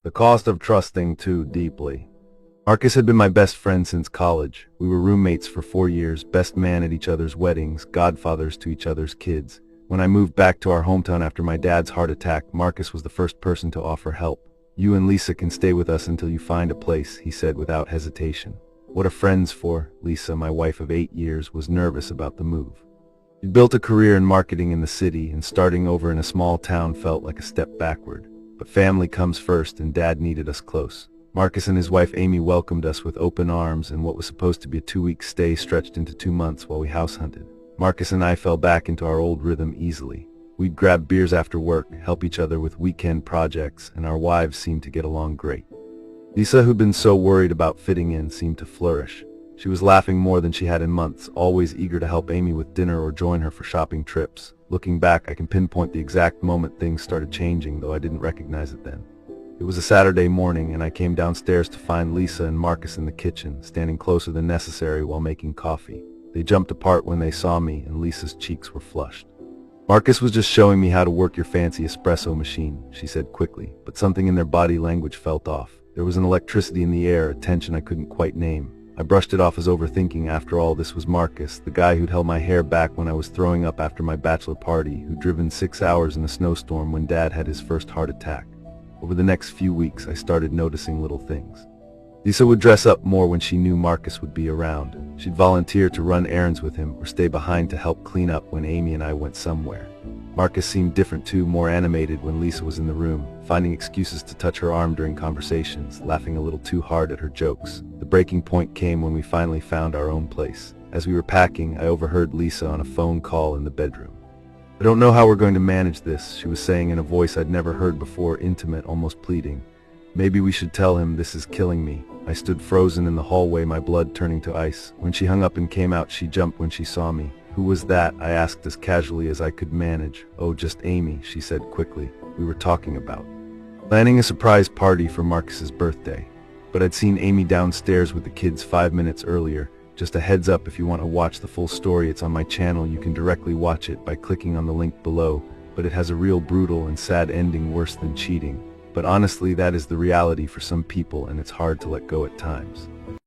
The cost of trusting too deeply. Marcus had been my best friend since college. We were roommates for 4 years, best man at each other's weddings, godfathers to each other's kids. When I moved back to our hometown after my dad's heart attack, Marcus was the first person to offer help. "You and Lisa can stay with us until you find a place," he said without hesitation. What are friends for? Lisa, my wife of 8 years, was nervous about the move. She'd built a career in marketing in the city, and starting over in a small town felt like a step backward. But family comes first, and Dad needed us close. Marcus and his wife Amy welcomed us with open arms, and what was supposed to be a 2-week stay stretched into 2 months while we house hunted. Marcus and I fell back into our old rhythm easily. We'd grab beers after work, help each other with weekend projects, and our wives seemed to get along great. Lisa, who'd been so worried about fitting in, seemed to flourish. She was laughing more than she had in months, always eager to help Amy with dinner or join her for shopping trips. Looking back, I can pinpoint the exact moment things started changing, though I didn't recognize it then. It was a Saturday morning, and I came downstairs to find Lisa and Marcus in the kitchen, standing closer than necessary while making coffee. They jumped apart when they saw me, and Lisa's cheeks were flushed. "Marcus was just showing me how to work your fancy espresso machine," she said quickly, but something in their body language felt off. There was an electricity in the air, a tension I couldn't quite name. I brushed it off as overthinking. After all, this was Marcus, the guy who'd held my hair back when I was throwing up after my bachelor party, who'd driven 6 hours in a snowstorm when Dad had his first heart attack. Over the next few weeks, I started noticing little things. Lisa would dress up more when she knew Marcus would be around. She'd volunteer to run errands with him or stay behind to help clean up when Amy and I went somewhere. Marcus seemed different too, more animated when Lisa was in the room, finding excuses to touch her arm during conversations, laughing a little too hard at her jokes. The breaking point came when we finally found our own place. As we were packing, I overheard Lisa on a phone call in the bedroom. "I don't know how we're going to manage this," she was saying in a voice I'd never heard before, intimate, almost pleading. "Maybe we should tell him. This is killing me." I stood frozen in the hallway, my blood turning to ice. When she hung up and came out, she jumped when she saw me. "Who was that?" I asked as casually as I could manage. "Oh, just Amy," she said quickly. "We were talking about planning a surprise party for Marcus's birthday." But I'd seen Amy downstairs with the kids 5 minutes earlier. Just a heads up, if you want to watch the full story, it's on my channel. You can directly watch it by clicking on the link below, but it has a real brutal and sad ending, worse than cheating. But honestly, that is the reality for some people, and it's hard to let go at times.